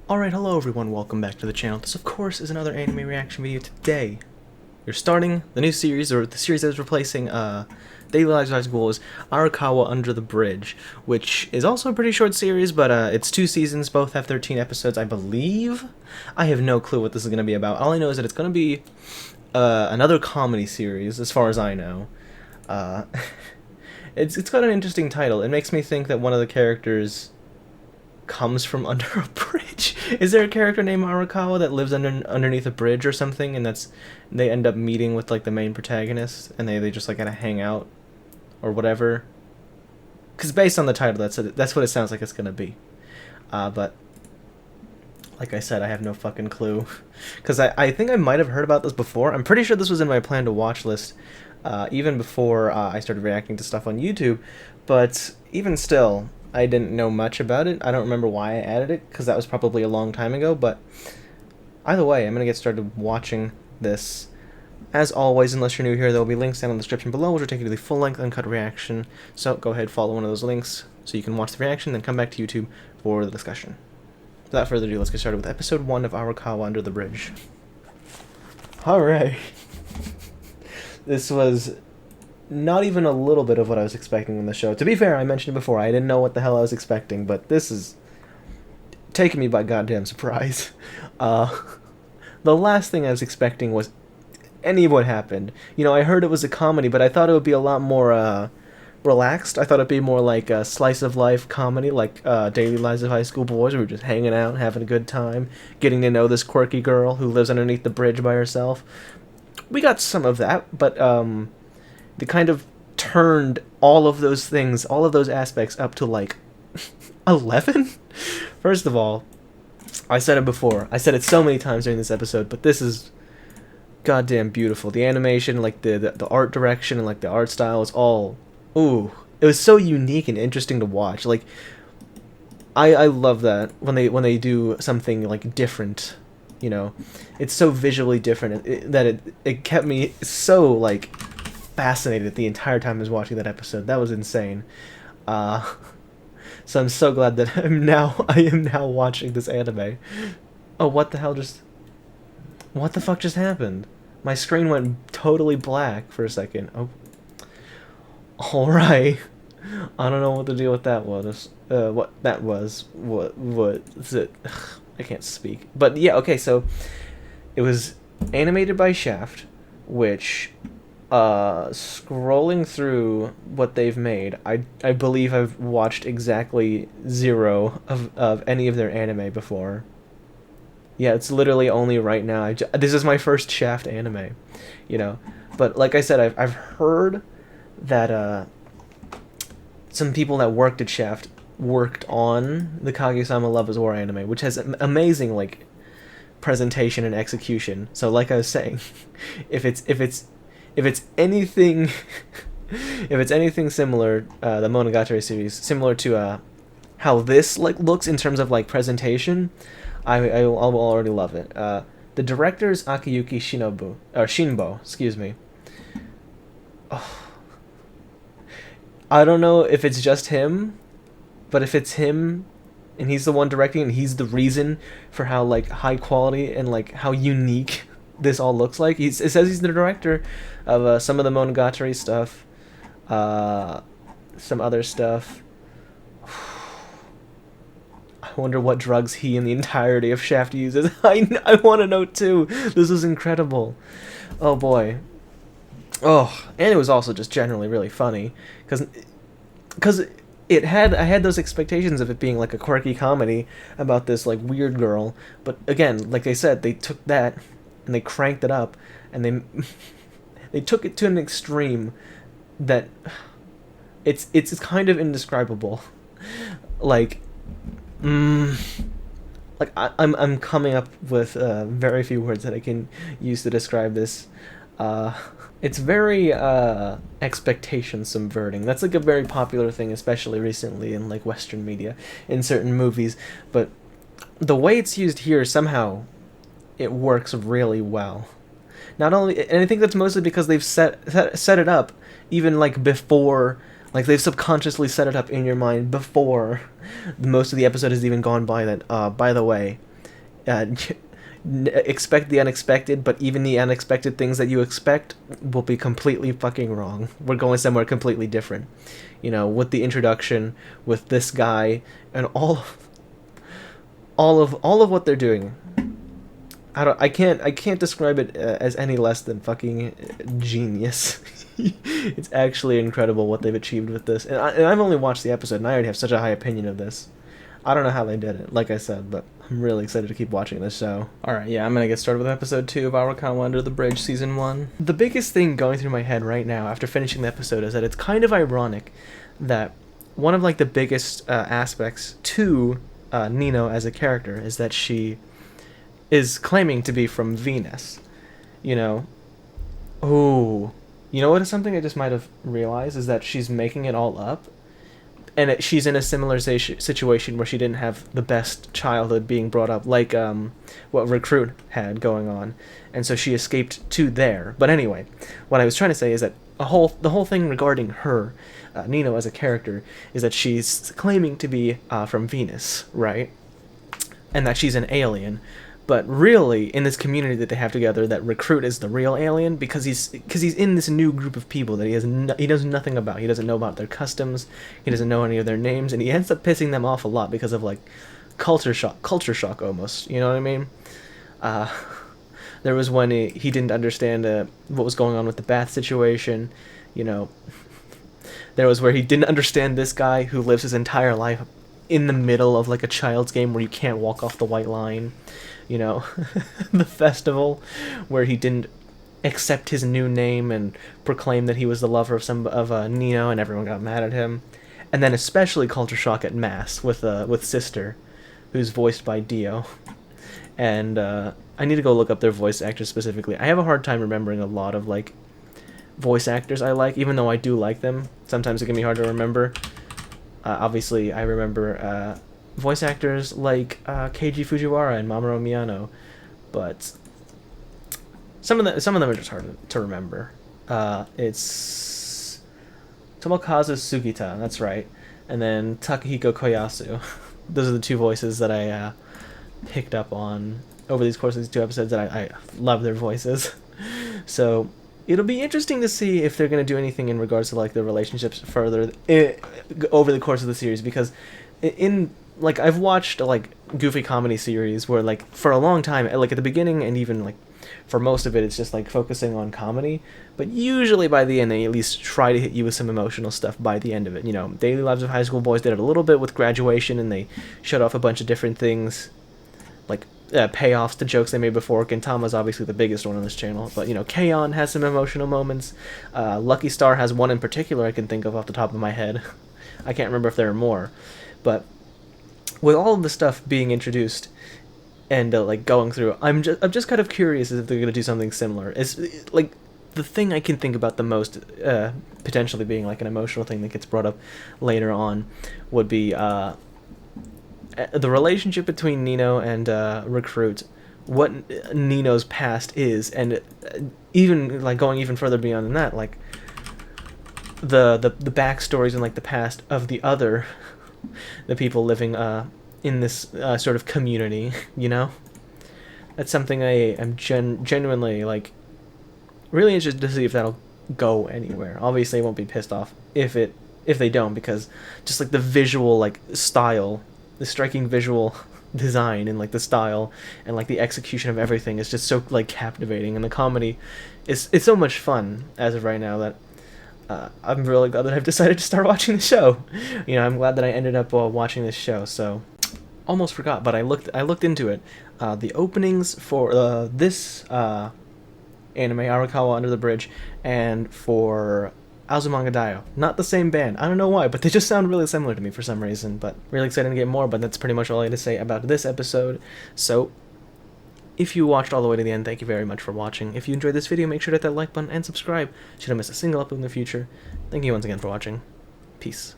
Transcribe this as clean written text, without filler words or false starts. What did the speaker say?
Alright, hello everyone, welcome back to the channel. This of course is another anime reaction video. Today, you're starting the new series, or the series that is replacing Daily Lives of High School, is Arakawa Under the Bridge, which is also a pretty short series, but it's 2 seasons, both have 13 episodes, I believe. I have no clue what this is going to be about. All I know is that it's going to be another comedy series, as far as I know. It's got an interesting title. It makes me think that one of the characters comes from under a bridge. Is there a character named Arakawa that lives underneath a bridge or something, and they end up meeting with like the main protagonist, and they just like gotta hang out or whatever? Because based on the title, that's what it sounds like it's gonna be. But like I said, I have no fucking clue. Because I think I might have heard about this before. I'm pretty sure this was in my plan to watch list even before I started reacting to stuff on YouTube. But even still, I didn't know much about it. I don't remember why I added it, because that was probably a long time ago, but either way, I'm going to get started watching this. As always, unless you're new here, there will be links down in the description below, which will take you to the full-length uncut reaction, so go ahead, follow one of those links so you can watch the reaction, then come back to YouTube for the discussion. Without further ado, let's get started with episode 1 of Arakawa Under the Bridge. Alright. This was not even a little bit of what I was expecting in the show. To be fair, I mentioned it before, I didn't know what the hell I was expecting, but this is taking me by goddamn surprise. The last thing I was expecting was any of what happened. You know, I heard it was a comedy, but I thought it would be a lot more relaxed. I thought it'd be more like a slice of life comedy, like Daily Lives of High School Boys. We were just hanging out, having a good time, getting to know this quirky girl who lives underneath the bridge by herself. We got some of that, but they kind of turned all of those things, all of those aspects up to like 11? First of all, I said it before. I said it so many times during this episode, but this is goddamn beautiful. The animation, like the art direction and like the art style is all, ooh, it was so unique and interesting to watch. Like I love that when they do something like different, you know. It's so visually different that it kept me so like fascinated the entire time I was watching that episode. That was insane. So I'm so glad that I am now watching this anime. Oh, what the fuck just happened? My screen went totally black for a second. Oh, alright. I don't know what the deal with that was. What is it? I can't speak. But yeah, okay, so it was animated by Shaft, which scrolling through what they've made, I believe I've watched exactly 0 of any of their anime before. Yeah, it's literally only right now. This is my first Shaft anime, you know. But like I said, I've heard that some people that worked at Shaft worked on the Kage-sama Love is War anime, which has amazing like presentation and execution. So like I was saying, if it's anything if it's anything similar, the Monogatari series, similar to how this like looks in terms of like presentation, I'll already love it. The director is Akiyuki Shinbo, excuse me. Oh. I don't know if it's just him, but if it's him and he's the one directing and he's the reason for how like high quality and like how unique this all looks like. It says he's the director of some of the Monogatari stuff, some other stuff. I wonder what drugs he and the entirety of Shaft uses. I want to know too. This is incredible. Oh boy. Oh, and it was also just generally really funny because I had those expectations of it being like a quirky comedy about this like weird girl, but again, like they said, they took that and they cranked it up, and they took it to an extreme that it's kind of indescribable. Like, like I'm coming up with very few words that I can use to describe this. It's very expectation subverting. That's like a very popular thing, especially recently in like Western media, in certain movies. But the way it's used here, somehow, it works really well. Not only, and I think that's mostly because they've set it up even like before, like they've subconsciously set it up in your mind before most of the episode has even gone by. That by the way, expect the unexpected, but even the unexpected things that you expect will be completely fucking wrong. We're going somewhere completely different. You know, with the introduction, with this guy, and all of what they're doing. I can't describe it as any less than fucking genius. It's actually incredible what they've achieved with this, and I've only watched the episode, and I already have such a high opinion of this. I don't know how they did it, like I said, but I'm really excited to keep watching this show. Alright, yeah, I'm gonna get started with episode 2 of Arakawa Under the Bridge, season 1. The biggest thing going through my head right now after finishing the episode is that it's kind of ironic that one of like the biggest aspects to Nino as a character is that she is claiming to be from Venus. You know? Ooh. You know what is something I just might have realized is that she's making it all up. And she's in a similar situation where she didn't have the best childhood being brought up, like what Recruit had going on, and so she escaped to there. But anyway, what I was trying to say is that the whole thing regarding her, Nino as a character, is that she's claiming to be from Venus, right? And that she's an alien. But really, in this community that they have together, that Recruit is the real alien because he's in this new group of people that he knows nothing about. He doesn't know about their customs. He doesn't know any of their names, and he ends up pissing them off a lot because of like culture shock almost. You know what I mean? There was when he didn't understand what was going on with the bath situation. You know, there was where he didn't understand this guy who lives his entire life in the middle of like a child's game where you can't walk off the white line. You know, the festival where he didn't accept his new name and proclaim that he was the lover of Nino, and everyone got mad at him. And then especially culture shock at mass with Sister, who's voiced by Dio. And I need to go look up their voice actors specifically. I have a hard time remembering a lot of like voice actors I like, even though I do like them. Sometimes it can be hard to remember. Obviously, I remember voice actors like Keiji Fujiwara and Mamoru Miyano, but some of them are just hard to remember. It's Tomokazu Sugita, that's right, and then Takahiko Koyasu. Those are the two voices that I picked up on over these course of these 2 episodes that I love their voices. So it'll be interesting to see if they're going to do anything in regards to like the relationships further over the course of the series, because like I've watched like goofy comedy series where like for a long time, like at the beginning and even like for most of it, it's just like focusing on comedy, but usually by the end they at least try to hit you with some emotional stuff by the end of it. You know, Daily Lives of High School Boys did it a little bit with Graduation, and they showed off a bunch of different things like payoffs to jokes they made before. Gintama's obviously the biggest one on this channel, but you know, K-On! Has some emotional moments. Lucky Star has one in particular I can think of off the top of my head. I can't remember if there are more, but with all of the stuff being introduced and like going through, I'm just kind of curious if they're gonna do something similar. It's like the thing I can think about the most, potentially being like an emotional thing that gets brought up later on, would be the relationship between Nino and Recruit. What Nino's past is, and even like going even further beyond than that, like the backstories and like the past of the people living in this sort of community, you know? That's something I am genuinely, like, really interested to see if that'll go anywhere. Obviously, I won't be pissed off if they don't, because just, like, the visual, like, style, the striking visual design and, like, the style and, like, the execution of everything is just so, like, captivating, and the comedy is so much fun as of right now that I'm really glad that I've decided to start watching the show. You know, I'm glad that I ended up watching this show. So, almost forgot, but I looked into it. The openings for this anime, Arakawa Under the Bridge, and for Azumanga Daioh, not the same band. I don't know why, but they just sound really similar to me for some reason. But really excited to get more. But that's pretty much all I had to say about this episode. So, if you watched all the way to the end, thank you very much for watching. If you enjoyed this video, make sure to hit that like button and subscribe so you don't miss a single upload in the future. Thank you once again for watching. Peace.